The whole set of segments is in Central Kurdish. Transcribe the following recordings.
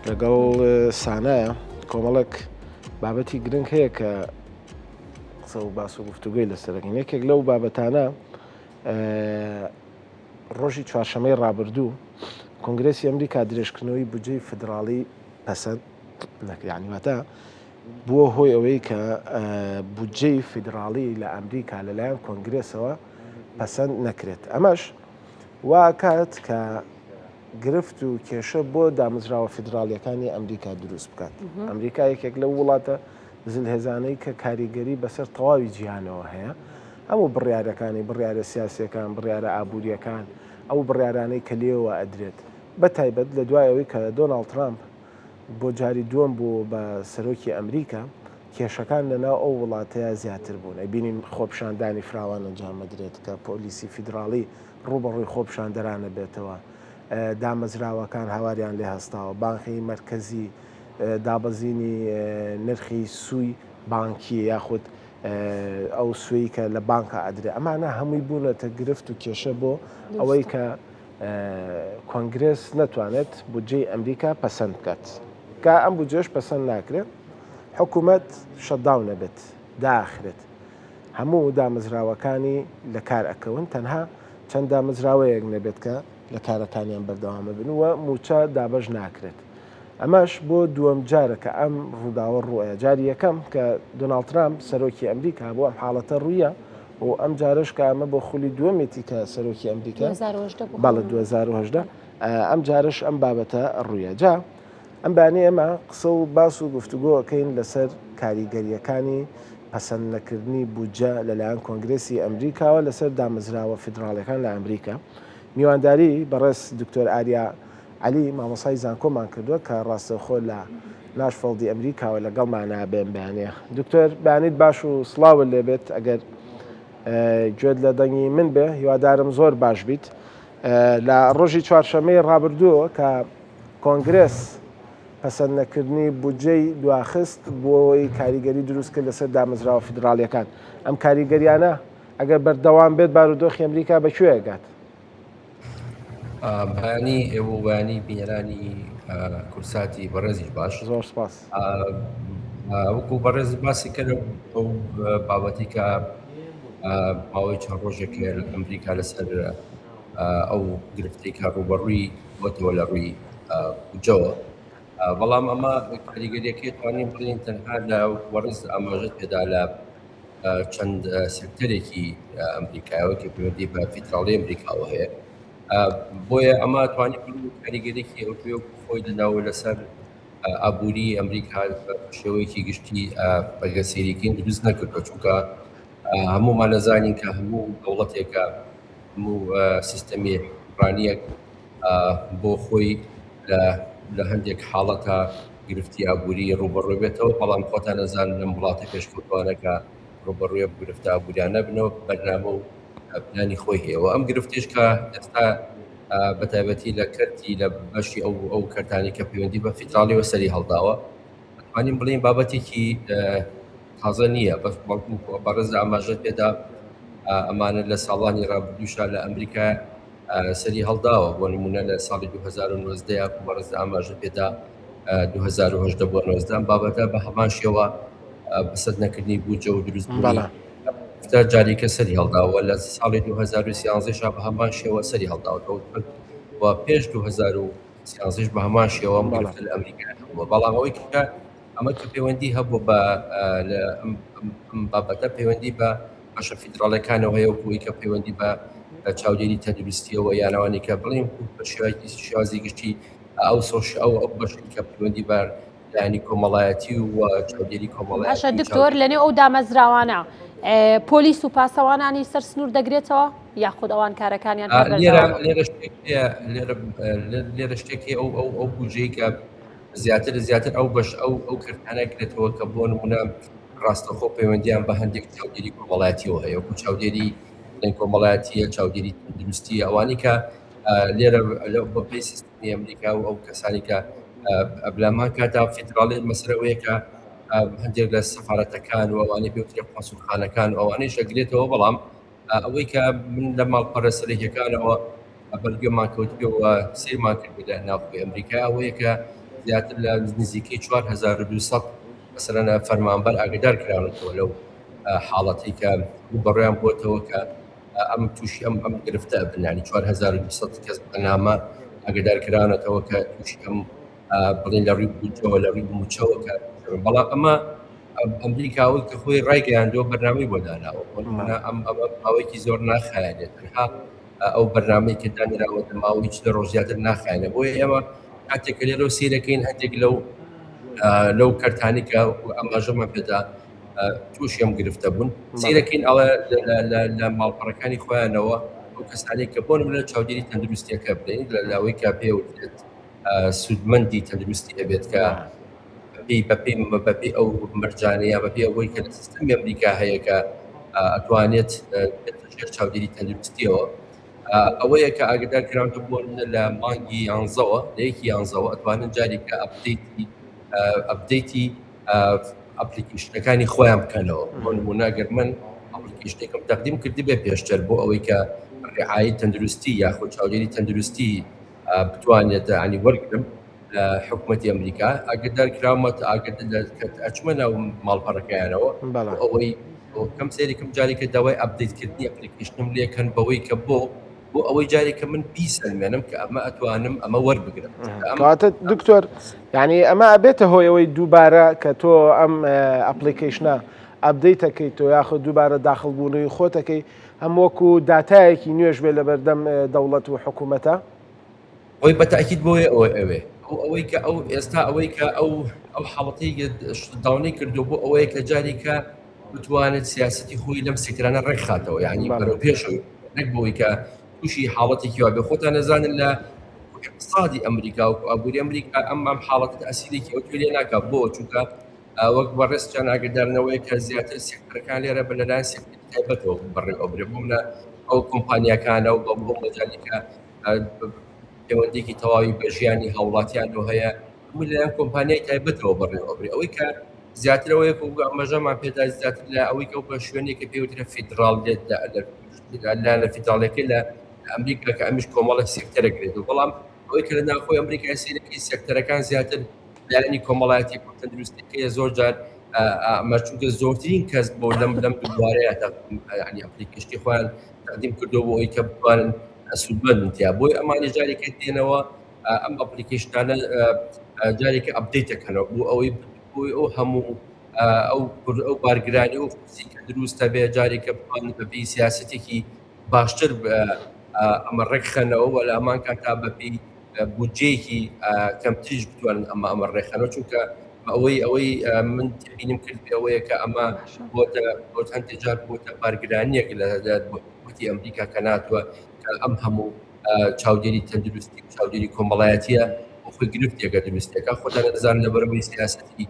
لەگەڵ سانایە کۆمەڵک بابەتی گرنگ هەیە کە قسە و باس و گفتوگوی لەسەرەکەین. یەکێک لەو بابەتانە ڕۆژی چوارشەمەی ڕابردوو کۆنگرێسی ئەمریکا درێژکردنەوەی بودجەی فدراڵی پەسەند یعنیواتە بووە هۆی ئەوەی کە بودجەی فیدراڵی لە ئەمریکا لەلایەن کۆنگرێسەوە پەسەند نەکرێت. ئەمەش وا کات کە گرفت و کێشە بۆ دامەزراوە فیدراڵیەکانی ئەمریکا دروست بکات. ئەمریکا یەکێک لە وڵاتە زلهێزانەی کە کاریگەری بەسەر تەواوی جیهانەوە هەیە. هەموو بڕیارەکانی بڕیارە سیاسیەکان، بڕیارە ئابوووریەکان، ئەو بڕیارانەی کە لێەوە ئەدرێت بە تایبەت لە دوایەوەی کە دۆناڵد ترامپ بۆ جاری دووەم بوو بە سەرۆکی ئەمریکا کێشەکان لەناو ئەو وڵاتەیە زیاتر بوون. ئەبینین خۆپشاندانی فراوان ئەنجام بدرێت کە پۆلیسی فیدراڵی ڕوبەڕووی خۆپشاندەرانە بێتەوە. دامەزراوەکان هاواریان لێ هەستاوە، بانقی مرکزی دابەزینی نرخی سووی بانکی یاخود ئەو سوی کە لە بانکە ئەدرێ. ئەمانە هەمووی بوونەتە گرفت و کێشە بۆ ئەوەی کە کۆنگرێس نەتوانێت بودجەی ئەمریکا پەسەند بکات. کە ئەم بودجەش پەسەند ناکرێت، حکوومەت شەتداون نەبێت، داخرێت. هەموو دامەزراوەکانی لە کار ئەکەون، تەنها چەند دامەزراوەیەک نەبێت کە لە کارەکانیان بەردەوامە بنووە موچە دابەش ناکرێت. ئەمەش بۆ دووەم جارە کە ئەم ڕووداوە ڕوئە. جاری یەکەم کە دۆناڵد ترامپ سەرۆکی ئەمریکا بۆ ئەم حاڵەتە ڕوویە و ئەم جارش کە ئەمە بۆ خولی دووەمێتی کە سەرۆکی ئەمریکا بەڵە 2010 ئەم جارش ئەم بابەتە ڕوویە. جا ئەم بانێ ئەمە قسە و باس و گفتوگۆەکەین لەسەر کاریگەریەکانی پەسەند نەکردنی بودجە لەلایەن کۆنگرێسی ئەمریکاوە لەسەر دامەزراوە فیدراڵیەکان لە ئەمریکا. میوانداری بەڕێز دکتۆر ئاریا علی مامۆسای زانکۆمان کردووە کە ڕاستەوخۆ لە ناشفەڵدی ئەمریکاوە لەگەڵمانە بێن بەیانەیە. دکتۆر بانیت باش و سڵاوت لێبێت. ئەگەر گوێت لە دەنگی من بێ هیوادارم زۆر باش بیت. لە ڕۆژی چوارشەمەی ڕابردووە کە کۆنگرێس پەسەند نەکردنی بودجەی دواخست بۆەوەی کاریگەری دروست کرد لەسەر دامەزراوە فیدراڵیەکان. ئەم کاریگەریانە ئەگەر بەردەوام بێت بارودۆخی ئەمریکا بەکوێگات؟ بەیانی ئێوە بەیانی بینەرانی کورساتی بەڕێزیش باش، زۆر سپاس. وەکو بەڕێز باسی کرد ئەو بابەتی کە ماوەی چەند ڕۆژێکە لە ئەمریکا لەسەر ئەو گرفتی کە ڕوبەڕووی بۆتەوە لە ڕووی بودجەوە. بەڵام ئەمە کاریگەریەکەی توانین بڵین تەنها لە وەڕز ئاماژەت پێدا لە چەند سکتەرێکی ئەمریکایەوە کە پەیوەندی بە فیدراڵی ئەمریکاوە هەیە. بۆیە ئەمە توانی کاریگەرێکی ئەوتوێ خۆی لەناوە لەسەر ئابووری ئەمریکا شێوەیەکی گشتی بەگەسێریکەین دروست نەکردەوە، چونکە هەموومان نەزانین کە هەموو دەوڵەتێکە هەموو سیستەمی حکمڕانیەک بۆ خۆی لە هەندێک حاڵەتە گرفتی ئابووری ڕوبەڕووی بێتەوە. بەڵام خۆتان نەزانن لەم وڵاتە پێشکەوتوانەکە ڕوبەڕوویە گرفتە ئابووریان نەبنەوە بەرنامە و پلانی خۆی هەیەەوە. ئەم گرفتیش کە ئێستا بەتایبەتی لە کەرتی لە بەشی ئەو کەرتانی کە پەیوەندی بە فیدراڵیەوە سەری هەڵداوە، دەتوانین بڵین بابەتێکی تازە نییە، بەس بەڵکو بەڕێز ئاماژەت پێدا ئەمانە لە ساڵانی ڕابردووشا لە ئەمریکا سەری هەڵداوە. بۆ نمونە لە ساڵی 2019 بەڕێز ئاماژەت پێدا 2010 بۆ 19 بابەتە بە هەمان شێوە بەسەد نەکردنی بودجە و دروستبوونی جاریکە سەری هەڵداوە. لە ساڵی 2013 بە هەمان شێوە سەری هەڵداوەوە و پێش 2013 بە هەمان شێوە گرفتە لە ئەمریکا هەبووە. بەڵام ئەوەی کە ئەمە کە پەیوەندی هەبوو بە بابەتە پەیوەندی بە بەشە فیدراڵەکانەوە هەیە، وەکوی کە پەیوەندی بە چاودێری تەندروستیەوە یانەوانی کە بڵین بە شێوازی گشتی ئەو بەشی کە پەیوەندی بە لایەنی کۆمەڵایەتی و چاودێری کۆمەڵایەتی. باشە دکتۆر لەنێو ئەو دامەزراوانە پۆلیس و پاسەوانانی سەر سنوور دەگرێتەوە یاخود ئەوان کارەکانیان لێرە شتێکی ئەو بودجەی کە زیاتر ئەو بەش ئەو کردانە کرێتەوە کە بۆ نمونە ڕاستەخۆ پەیوەندیان بە هەندێک چاودێری کۆمەڵایەتیەوە هەیە، وەکو چاودێری کۆمەڵایەتیە، چاودێری تەندروستی، ئەوانی کە لێرە بە پێی سیستەمی ئەمریکا و ئەو کەسانی کە ئەبلامان کاتا فیدراڵی مەسەرەوەیە کە هەندێک لە سەفارەتەکان و ئەوانەی پێوترێ قۆنسوڵخانەکان و ئەوانەی شەگرێتەوە. بەڵام ئەوەی کە من لە ماڵپەڕە سەرەکیەکانەوە بەڵگەمان کەوتبێەوە سیرمان کرد لە ناوخۆی ئەمریکا ئەوەیە کە زیاتر لە نزیکەی 4200 مثلەن فەرمانبەر ئاگادار کراونەتەوە لەو حاڵەتی کە بەڕێیان بۆتەوە کە ئەم تووشی ئەم گرفتە بنانی 4200 کەس بەنامە ئاگادار کراونەتەوە کە تووشی ئەم بڵێن لە ڕووی بووچەوە لە ڕووی بموچەوە کە بەڵام ئەمە ئەمریکاوی کە خۆی ڕایگەیاندەوە بەرنامەی بۆ داناوە ئەمە ماوەیەکی زۆر ناخایێت تەنها ئەو بەرنامەی کە دانراوە ماوەی لە ڕۆژ زیاتر ناخایێنە بۆیە ئێمە کاتێک کە لێرە سیرەکەین هەندێک لەو کەرتانی کە ئەماژەمان پێدا تووشی ئەم گرفتە بوون سیرەکەین ئەوە لە ماڵپەڕەکانی خۆیانەوە ئەو کەسانی کە بۆ نمونە چاودێری تەندروستیەکە بدەین لەوەی کە پێوترێت سودمەندی تەندروستی ئەبێت کە بەپێی ئەو مەرجانەیە بەپێ ئەوەی کە لە سیستەمی ئەمریکا هەیە کە ئەتوانێت ژێر چاودێری تەندروستیەوە ئەوەیە کە ئاگادار کراونکە بۆ لە مانگی 11ەوە لە یەکی 11ەوە ئەتوانن جارێکە ئەپدەیتی ئەپلیکیشنەکانی خۆیان بکەنەوە بۆ نمونە ئەگەر من ئەپلیکیشنێکم تەقدیم کردی بێ پێشتر بۆ ئەوەی کە ڕێعایی تەندروستی یاخود چاودێری تەندروستی بتوانێت ینی وەرگرم لە حکوومەتی ئەمریکا ئاگادار کراومەت ئەچمە ناو ماڵپەڕەکەیانەوە ئەوەی کەم سێریکەم جارێکە داوای ئەپدەیتکردنی ئەپلیکیشنم لێکەن بەوەی کە بۆ ئەوەی جارێکە من بیسەلمێنم کە ئەمە ئەتوانم ئەمە وەربگرم کاتە دکتۆر یعنی ئەمە ئەبێتە هۆیەوەی دووبارە کە تۆ ئەم ئەپلیکیشنە ئەپدەیتەکەیتەوە یاخود دووبارە داخڵبوونەوەی خۆتەکەی هەم وەکو داتایەکی نوێژ بێ لە بەردەم دەوڵەت و حکوومەتە ئەوەی بەتاکید بۆیە ئەوەی کە ئەو ئێستا ئەوەی کە ئەو حاڵەتی داونەی کردو بۆ ئەوەیە کە جارێکە بتوانێت سیاستی خۆی لەم سێکرانە ڕێکخاتەوە یعنی بەرەو پێشەوەی نەک بۆی کە تووشی حاڵەتێکی وا بێ خۆتان نەزانن لە اقتصادی ئەمریکا و ئابووری ئەمریکا ئەم حاڵەتە ئەسیرێکی ئەو توێ لێ ناکات بۆ چونکە وەک بەڕێستیان ئاگادارنەوەی کە زیاتر سێکتەرەکان لێرە بە لەلایەن سێکتەری تایبەتەوە بەڕێ ئەوبرێ بوومە ئەو کۆمپانیاکانە و بۆ مەجالیکە پەیوەندێکی تەواوی بە ژیانی هاوڵاتیانەوە هەیە لەلایەن کۆمپانیای تایبەتەوە بەڕێ ئەوبرێ ئەوەی کە زیاترەوەی ئەمەژەمان پێدا زیاتر لە ئەوەی کە بە شوێنێکە پێوترە فیدراڵ لە فیدراڵەکە لە ئەمریکا کە ئەمیش کۆمەڵە سێکتەرەگرێت و بەڵام ئەوەی کە لە ناوخۆی ئەمریکای سیرەکەی سێکتەرەکان زیاتر لایەنی کۆمەڵایەتی تەندروستیەکەیە زۆر جار چونکە زۆرترین کەس بۆ لەم دووارەیە ینی ئەپلیکیشنی خۆیان تەقدیم کردو بۆ ئەوەی کە بتوانن سودمەندن تیا بۆی ئەمانی جارێکە دێنەوە ئەم ئەپلیکیشنانە جارێکە ئەپدەیتەکەنەوە بۆ ئەوەی ئەو هەموو ئەو بارگرانی و فزیکە دروستە بێ جارێکە بتوانن بەپێی سیاسەتێکی باشتر ئەمە ڕێکخەنەوە وە لە ئەمان کاتا بەپێی بودجەیەکی کەمتریش بتوانن ئەمە ڕێکخەنەوە چونکە ئەوەی من تبینیم کرد ئەوەیە کە ئەمە بۆ هەندێک جار بۆتە بارگرانیەک لە حکوومەتی ئەمریکا کە ناتوە کە ئەم هەموو چاودێری تەندروستی و چاودێری کۆمەڵایەتیە بۆ خۆی گرفتێکە دروستەکە خۆتان دەزانن لەبەرەوەی سیاسەتی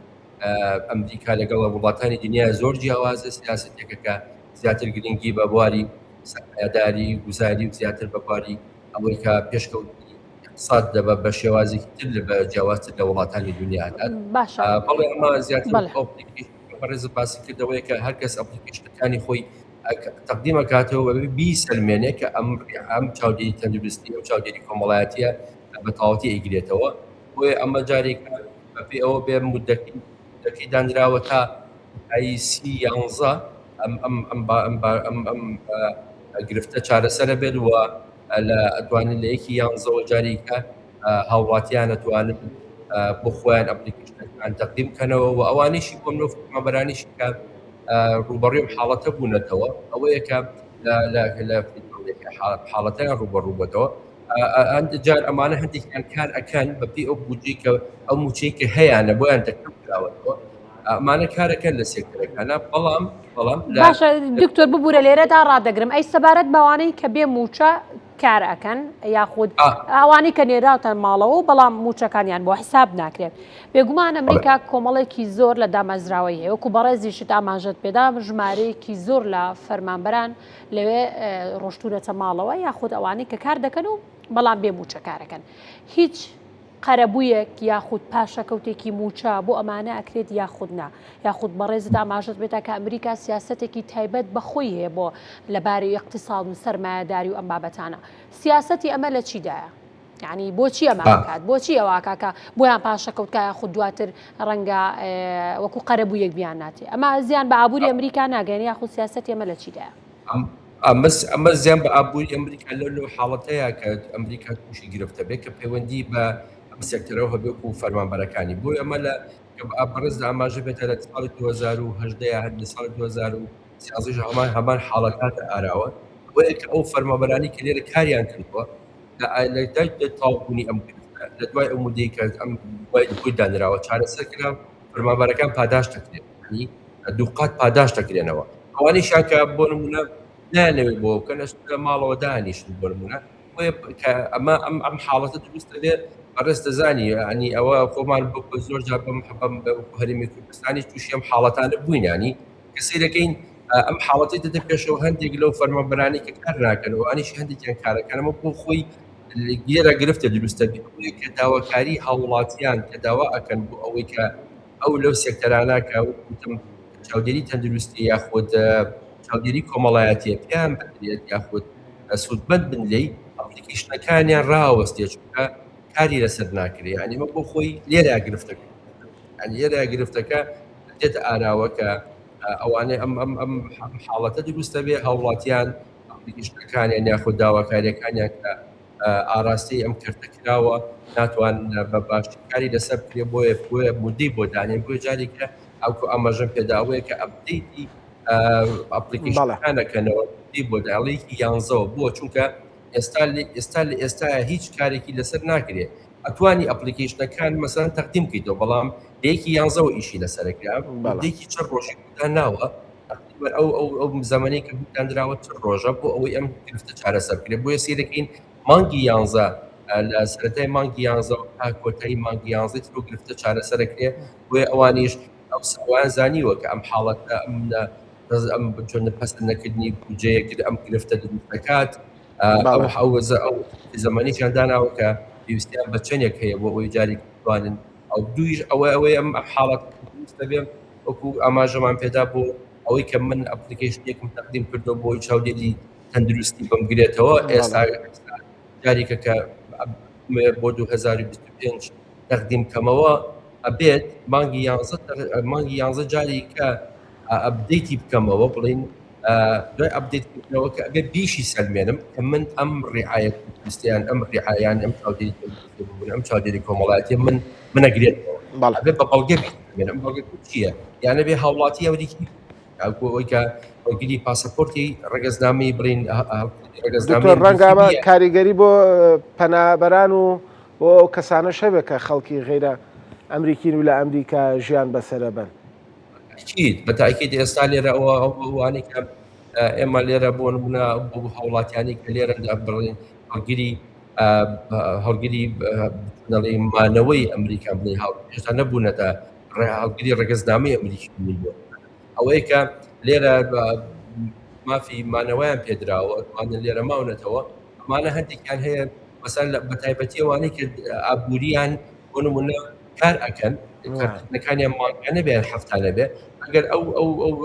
ئەمریکا لەگەڵ وڵاتانی دنیا زۆر جیاوازە سیاسەتێکە کە زیاتر گرنگی بە بواری سەرمایەداری گوزاری و زیاتر بە بواری ئەوەی کە پێشکەوتی اقتصاد دەبە بە شێوازێکی تر لە جیاوازتر لە وڵاتانی دنیادا بەڵێ ئەمە زیاتر بەڕێز باسی کردەوەی کە هەر کەس ئەپلیکیشنەکانی خۆی تەقدیمە کاتەوە بیسەلمێنێ کە ئەم چاودێری تەندروستی و چاودێری کۆمەڵایەتیە بە تەواوەتی ئەیگرێتەوە بۆیە ئەمە جارێکە بەپێی ئەوە بێ مودەتی دانراوە تا سی 11 ئەم گرفتە چارەسەرە بێت وە لە ئەتوانن لە یەکی 11ەوە جارێکە هاوڵاتیان ئەتوانن بۆ خۆیان ئەپلیکیشنەکان تەقدیم بکەنەوە و ئەوانیشی بۆ منۆ فەرمانبەرانیشی کە ڕوبەڕێی حاڵەتە بوونەتەوە ئەوەیە کە لە حاڵەتیان ڕوبەڕووبەتەوە جار ئەمانە هەندێکیان کار ئەکەن بەپێی ئەو بودجەی کە ئەو موچەی کە هەیەیانە بۆیان دەکراوەتەوە ئەمانە کارەکەن لە سێکتەرەکانە بەڵام باشە دکتۆر ببوورە لێرەدا ڕدەگرم ئەی سەبارەت بەوانەی کە بێ موچە کار ئەەکەن یاخود ئەوانی کە نێراوتەن ماڵەوە بەڵام موچەکانیان بۆ حساب ناکرێت بێگومان ئەمریکا کۆمەڵێکی زۆر لە دامەزراوەی هەیە وەکو بەڕێزیشت ئاماژەت پێدا ژمارەیەکی زۆر لە فەرمانبەران لەوێ ڕۆشتونەتە ماڵەوە یاخود ئەوانەی کە کار دەکەن و بەڵام بێ موچە کارەکەن هیچ قەرەبوویەک یاخود پاشەکەوتێکی موچە بۆ ئەمانە ئەکرێت یاخود نا یاخود بەڕێزت ئاماژەت بێتە کە ئەمریکا سیاسەتێکی تایبەت بەخۆی هەیە بۆ لەبارەی اقتصاد و سەرمایەداری و ئەم بابەتانە سیاسەتی ئەمە لە چیدایە؟ يعني بۆچی ئەمە بکات بۆچی ئەوە کاکە بۆیان پاشەکەوتکە یاخود دواتر ڕەنگە وەکو قەرە بوو یەک بیان ناتێ ئەمە زیان بە ئابووری ئەمریکا ناگەێن یاخود سیاست ئێمە لە چیدایە ئەمە زیان بە ئابووری ئەمریکا لەو حاڵەتەیە کە ئەمریکا تووشی گرفتە بێت کە پەیوەندی بە ئەم سێکتەرەوە هەبێت و فەرمانبەرەکانی بۆی ئەمە لە بەڕێز ئاماژە بێتە لە ساڵی 2010 هەر لە ساڵی 2013 هەمان حاڵەکات ئاراوە بۆیە کە ئەو فەرمانبەرانی کە لێرە کاریان کردووە لە تاوبوونی ئەم لە دوای ئەو مودەی کە ئەم بۆی دانراوە چارەسەرکرا فەرمانبەرەکان پاداش دەکرێن دووقات پاداش دەکرێنەوە ئەوانیشان کە بۆ نمونە نانەوێت بۆ بکەن لە ماڵەوە دانیشتن بۆ نمونە ئەم حاڵەتە دروستە بێت بەڕێز دەزانی ینی ئەوە خۆمان بۆ زۆر جار بەم هەرێمی کوردستانی تووشی ئەم حاڵەتانە بووین ینی کەسی دەکەین ئەم حاڵەتی دەدە پێشەوە هەندێک لەو فەرمانبەرانی کە کار ناکەنەوە ئەوانیشی هەندێکیان کارەکەنەوە بۆ خۆی گێرە گرفتە دروستە کە داواکاری هاوڵاتیان کە داوا ئەکەن بۆ ئەوەی کە ئەو لەو سێکتەرانە کە وتم چاودێری تەندروستی یاخود چاودێری کۆمەڵایەتیە پێیان بدرێت یاخود سوودمەند بن لێی ئەپلیکیشنەکانیان ڕاوەستێ چونکە کاری لەسەر ناکرێ ینی مە بۆ خۆی لێرە گرفتەکە لێرە گرفتەکە دێتە ئاراوە کە ئەوانەی ئەم حاڵەتە دروستە بێ هاوڵاتیان ئەپلیکیشنەکانیان یاخود داواکاریەکانیان کە ئاراستی ئەم کردەکراوە ناتوان بە باشی کاری لەسەر بکرێ بۆیە مودەی بۆ دانێن بۆ جارێکە ئەوکو ئاماژەم پێداوەیە کە ئەپدەیتی ئەپلیکیشنەکانەکەنەوە بۆ داڵێکی 11ەوە بووە چونکە ئێستا هیچ کارێکی لەسەر ناکرێت ئەتوانی ئەپلیکیشنەکان مەسەرەن تەقدیم کەیتەوە بەڵام لەیەکی 11ەوە ئیشی لەسەرکرا دێکی چەند ڕۆژی داناوە ئەو زەمانی کە بوداندراوە چەند ڕۆژە بۆ ئەوەی ئەم گرفتە چارەسەر بکرێت بۆیە سیرەکەین مانگی 11 لە سەرەتای مانگی 11 تا کۆتایی مانگی 11 تر گرفتە چارەسەرکرێ بۆیە ئەوانیش ئەوان زانیوە کە ئەم حاڵەتە ئەم چۆن پەسەند نەکردنی بودجەیەکرد ئەم گرفتە دروست دەکات ئەو زەمانیشیان داناوە کە پێویستیان بە چەندێک هەیە بۆ ئەوەی جارێک بتوانن ئەو دویش ئەوەی ئەم حاڵەت دروستە بێ وەکو ئاماژەمان پێدا بۆ ئەوەی کە من ئەپلیکیشنێکم تەقدیم کردەوە بۆی چاودێری تەندروستی بمگرێتەوە ئێستا جارێکە کە بۆ 2025 تەقدیم کەمەوە ئەبێت مانگی 11 جاری کە ئەپدەیتی بکەمەوە بڵین دوای ئەپدەیتکردنەوە کە ئەبێ بیشی سەلمێنم کە من ئەم ڕێعایەت ویستیان ئەم ڕێعایان ئەم چاودێری بوون ئەم چاودێری کۆمەڵایەتی منەگرێتەوە ئەبێت بە بەڵگە بێت ئەم بەڵگە چییە یانە بێ هاوڵاتی ئەوریکی ئەوەی کە وەرگری پاسەپۆرتی ڕێگەزنامەی بڕین دکتۆر ڕەنگە ئەمە کاریگەری بۆ پەنابەران و بۆ ئەو کەسانە شەبێ کە خەڵکی غیرە ئەمریکین و لە ئەمریکا ژیان بەسەرە بن چیت بە تاکید ئێستا لێرە ئەوانەی کە ئێمە لێرە بۆ نمونە بۆ هاوڵاتیانی کە لێرەدا بڕین هەڵگیری مانەوەی ئەمریکا بڵێ هێشتا نەبوونەتە هەڵگیری ڕێگەزنامەی ئەمریکی بوو ئەوەیە کە لێرە مافی مانەوەیان پێدراوە ئەوانە لێرە ماونەتەوە ئەمانە هەندێکیان هەیە مەسەن بە تایبەتی ئەوانەی کە ئابووریان بۆ نمونە کار ئەکەن نەکانیان مانگانە بێن هەفتانە بێ ئەگەر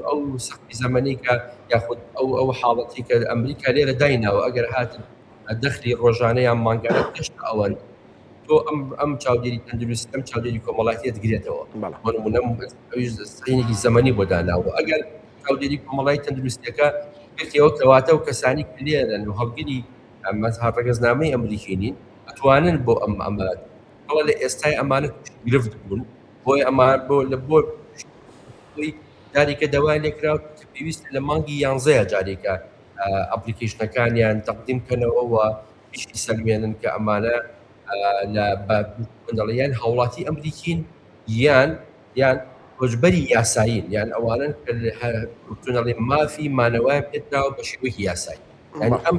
ئەو سەختی زەمەنی کە یاخود ئەو حاڵەتی کە ئەمریکا لێرە دایناوە ئەگەر هاتن دەخلی ڕۆژانەیان مانگانە گەشتە ئەوەن تۆ ئەم چاودێری تەندروست ئەم چاودێری کۆمەڵایەتیت گرێتەوە بۆ نمونە سەینێکی زەمەنی بۆ داناوە ئەگەر چاودێری کۆمەڵای تەندروستیەکە بێتەوە کەواتە و کەسانی لێرەن و هەڵگیری ڕێگەزنامەی ئەمریکی نین ئەتوانن بۆ ئەمە لە ئێستای ئەمانە گرفت بوون بۆی ئەمان بۆ جارێکە داوای لێکراوە کە پێویست لە مانگی 11 جارێکە ئەپلیکیشنەکانیان تەقدیم کەنەوەەوە پیشی سەلمێنن کە ئەمانە لە بەڵیان هاوڵاتی ئەمریکین یان هۆژبەری یاسایین یان ئەوانن کەتونەڵێ مافی مانەوەیان پێدراوە بە شێوەیەکی یاسایی یعنی ئەم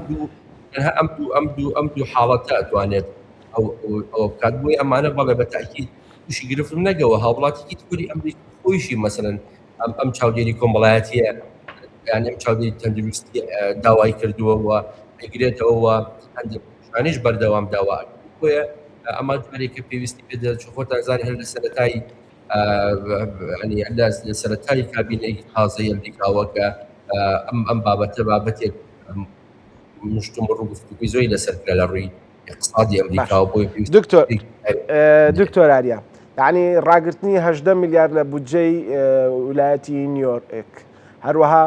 دوو حاڵەتە ئەتوانێت ئەو بکات بۆی ئەمانە بەڵێ بە تاکید تووشی گرفتن نەگەوە هاوڵاتێکی توری ئەمریکا خۆیشی مەسەلەن ئەم چاودێری کۆمەڵایەتیە یان ئەم چاودێری تەندروستی داوای کردووەوە ئەگرێتەوە هەندێکشانیش بەردەوام داوا بۆیە ئەمە جارێککە پێویستی پێدا خۆتان زانانی هەر لە سەرەتایی لە سەرەتایی کابینەیەکی تازەی ئەمریکاوە کە ئەم بابەتە بابەتێک مشتوم ڕووگفتوگوی زۆری لەسەرکرا لە ڕووی اقتصادی ئەمریکا و بۆی دکتۆر ئاریا یعنی ڕاگررتنی 18 میلیارد لە بودجەی ویلایەتی نیویۆرک هەروەها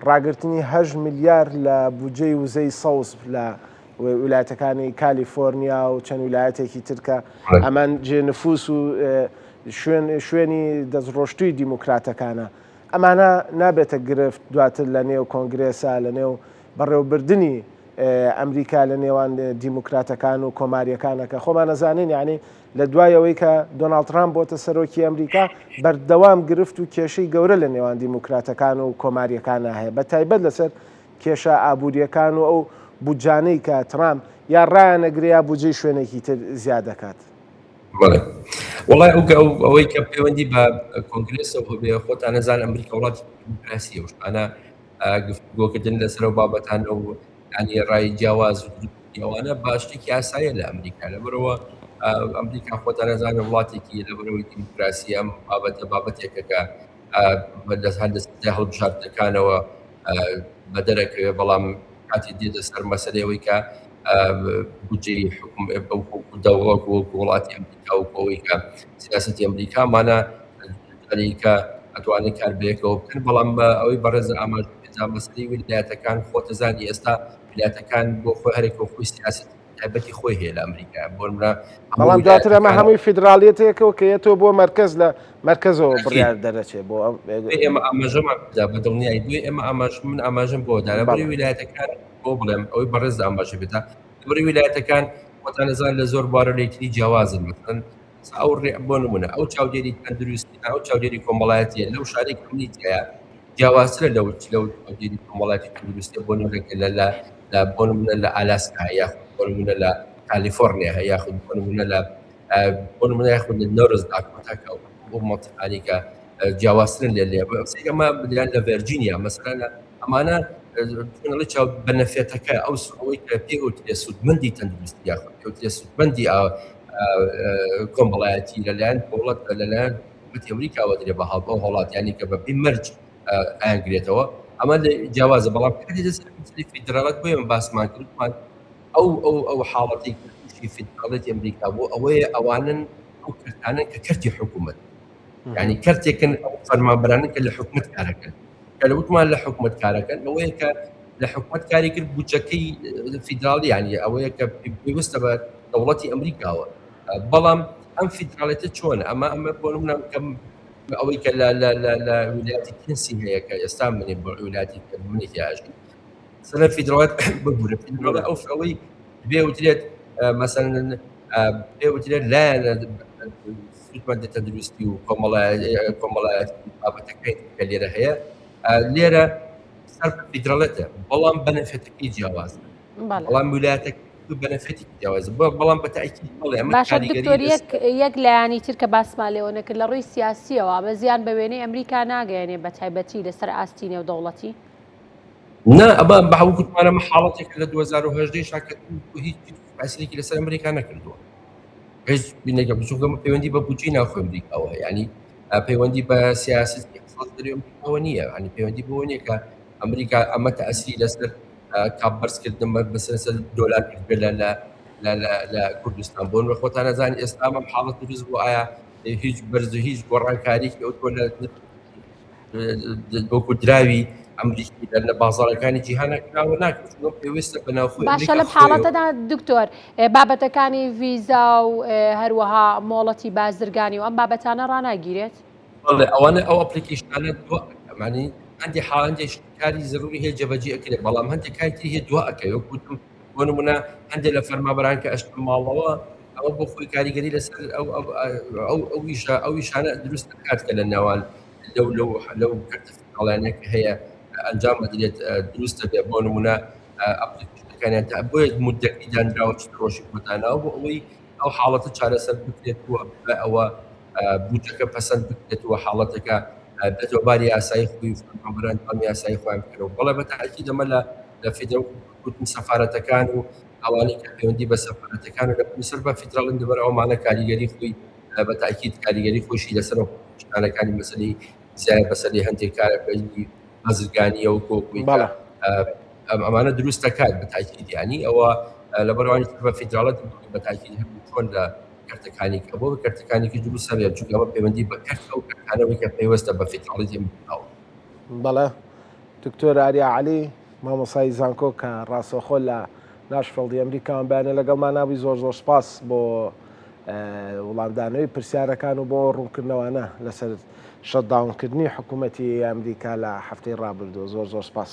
ڕاگررتنی 8 میلیارد لە بودجەی وزەی سەوز لە ویلایەتەکانی کالیفۆرنیا و چەند ویلایەتێکی ترکە ئەمان جێنفوس و شوێنی دەستڕۆشتووی دیموکراتەکانە ئەمانە نابێتە گرفت دواتر لە نێو کۆنگرێسا لە نێو بەڕێوەبردننی ئەمریکا لە نێوان دیموکراتەکان و کۆماریەکانەکە خۆمان نەزانین یعنی لە دوایەوەی کە دۆناڵد ترامپ بۆتە سەرۆکی ئەمریکا بەردەوام گرفت و کێشەی گەورە لە نێوان دیموکراتەکان و کۆماریەکانە هەیە بە تایبەت لەسەر کێشە ئابوووریەکان و ئەو بودجانەی کە ترامپ یا ڕایەنەگریا بودجەی شوێنێکی تر زیاد دەکات. وڵای ئەوەی کە پەیوەندی بە کۆنگرێسەوە بێ خۆتان نەزان ئەمریکا وڵاتی دیموکراسی وشانە گفتگۆکردن لەسەر بابەتان و ینی ڕای جیاواز و ئەوانە باشتێکی ئاساییە لە ئەمریکا لەبەرەوە ئەمریکا خۆتان نەزانە وڵاتێکی لەبەرەوەی دیموکراسی ئەم بابەتێکەکە دەستی هەڵبژاردنەکانەوە بە دەرەکەوێ بەڵام کاتی دێتە سەر مەسەلەوەی کە بودجەی دەوڵەت وڵاتی ئەمریکا و ئەوەی کە سیاسەتی ئەمریکامانە کە ئەتوانێت کار بەیەکەوە بکەن بەڵام ئەوەی بەڕێز ئاماژ مەسەلەی ویلایەتەکان خۆتەزانی ئێستا ویلایەتەکان بۆ خۆی هەرێک خۆی سیاست تایبەتی خۆی هەیە لە ئەمریکا بەڵام دواتر ئەمە هەمووی فیدراڵیەتێکەوە کە یەتەوە بۆ مرکز لە مرکزەوە بڕیار دەرەچێت بۆ ئێمە ئاماژەمان بە دڵنیایی دوێ ئێمە من ئاماژم بۆ دارەبەری ویلایەتەکان بۆ بڵێم ئەوەی بەڕێز ئاماژە بێتە لەبەری ویلایەتەکان خۆتان نەزان لە زۆر بوارە لەیتری جیاوازن مثلەن ئەو بۆ نمونە ئەو چاودێری تەندروستی ئەو چاودێری کۆمەڵایەتیە لەو شارێک کمیتیایە جیاوازترە لەو چاودێری کۆمەڵایەتی تەندروستی بۆ نمونەکە لە بۆ نمونە لە ئالاسکا یاخود بۆ نمونە لە کالیفۆرنیا یاخود بۆ نمونە یاخود لە نۆرز داکۆتاکە بۆ مەنتیقانی کە جیاوازترن لێ ئەمە بدران لە ڤێرجینیا مەسەلەن ئەمانە چاو بەنەفێتەکە ئەوەی کە پێوترێ سوودمەندی تەندروستی یاخود پێوترێ سوودمەندی کۆمەڵایەتی لەلایەن دەوڵەت لەلایەن حکومەتی ئەمریکاوە درێ بە هەڵبەو هەڵاتیانی کە بە پێی مەرج ئاینگرێتەوە ئەمە جیاوازە بەڵام فیدراڵەت بۆ ئێمە باسمان کردمان ئەو حاڵەتی تووشی فیدراڵەتی ئەمریکا بۆ ئەوەیە ئەوانن ئەو کردانن کە کەرتی حکوومەت یعنی کەرتێکن ئەو فەرمانبەرانن کە لە حکوومەت کارەکەن کە لەوتمان لە حکوومەت کارەکەن ئەوەیە کە لە حکوومەت کاری کرد بودجەکەی فیدراڵی یعنی ئەوەیە کە پێویستە بە دەوڵەتی ئەمریکاوە بەڵام ئەم فیدراڵێتە چۆن ئەمە بۆ نمونە کەم ئەوەی کە لە ویلایەتی تێنسی هەیە کە ئێستا منێ بۆ ویلایەتی منێکی ئاژی سەر فیدراڵەت ببوورە فیدراڵە ئەوەی بێوترێت مەسەلەن بێوترێت لایەنە سوودمەندی تەندروستی و کۆمەڵایەتی بابەتەکەی کە لێرە هەیە لێرە سەر فیدراڵەتە بەڵام بەنەفێتەکەی جیاوازە بەڵام ویلایەتەکە بەنەفێتی جیاوازە بەڵام بە تاکید باشە دکتۆر یەک لایانی تر کە باسمان لێوە کرد لە ڕووی سیاسیەوە بە زیان بە وێنەی ئەمریکا ناگەیەنێ بە تایبەتی لەسەر ئاستی نێودەوڵەتی نا ئەمە بەهاو کوتمانەمە حاڵەتێک لە 2010 شاکە هیچ ئاسیێکی لەسەر ئەمریکا نەکردووە هیچ بینێکە بچووکەمە پەیوەندی بە بودجەی ناوخۆی ئەمریکاوە یعنی پەیوەندی بە سیاسەتی اقتصاد دەرەوەی ئەمریکاوە نییە ینی پەیوەندی بۆ نییە کە ئەمریکا ئەمە تەئسیری لەسەر کاببەرزکردن بەسەر دۆلار لە کوردستان بۆ خۆتان نەزانانی ئێستا ئەمەم حاڵەت دروست بوو ئایا هیچ بەرز و هیچ گۆڕانکاریی ئەو وەکو دراوی ئەمریکی لە بازاڕەکانی جیهانەکراوە ناکرد پێویستە بەناوخۆی باشە لەم حاڵەتەدا دکتۆر بابەتەکانی ڤیزا و هەروەها مۆڵەتی بازرگانی و ئەم بابەتانە ڕاناگیرێت ئەوانە ئەو ئەپلیکیشنانە دومانی هەندی حاڵندێک کاری زەروری هەیە جەبەجێ ئەکرێت بەڵام هەندێک کاری هەیە دوا ئەەکەی وەکوتم بۆ نمونە هەندێک لە فەرمانبەران کە ئەشت ماڵەوە ئەوە بۆ خۆی کاریگەری لەسەر ئەو ویشانە دروست دەکات کە لە نێوان لەو کەرتەڵیانێک هەیە ئەنجام بدرێت دروستە بێ بۆ نمونە ئەپلیکیشنەکانیان تا بۆیە مودەتی دانراوە چ ڕۆژی بۆداناوە بۆ ئەوەی ئەو حاڵەتە چارەسەر بکرێتەوە بە ئەوە بودجەکە پەسەند بکرێتەوە حاڵەتەکە بێتەوە باری یاسایی خۆی فەرمانبەران ئەم یاسایی خۆیان بکەنەوە بەڵێ بە تاکید ئەمە لە فیدرال سەفارەتەکان و ئەوانەی کە پەیوەندی بە سەفارەتەکان و لە سەر بە فیدراڵن دەبەر ئەومانە کاریگەری خۆی بە تاکید کاریگەری خۆشی لەسەر شتانەکانی مەسەلەی زیاد بەسەری هەندێک کارەکەی بازرگانیە و کۆکوی ئەمانە دروست دەکات بە تاکیدیانی ئەوە لە بەروانی بە فیدراڵەت بە تاکید هەبوو چۆن لە کەرتەکانی کە بۆ کەرتەکانی دروست سەر چونکەوە پەیوەندی بە کەرت ئەو کەرتانەوەی کە پێوەستە بە فیدراڵیزم بکاوە. بەڵێ دکتۆر ئاریا عەلی مامۆسای زانکۆ کە ڕاستەوخۆ لە ناشفڵدی ئەمریکان بەیانە لەگەڵمان نابی زۆر زۆر سپاس بۆ وڵامدانەوەی پرسیارەکان و بۆ ڕوونکردنەوەانە لەسەر شەتداونکردنی حکوومەتی ئەمریکا لە هەفتەی ڕابردووە زۆر زۆر سپاس.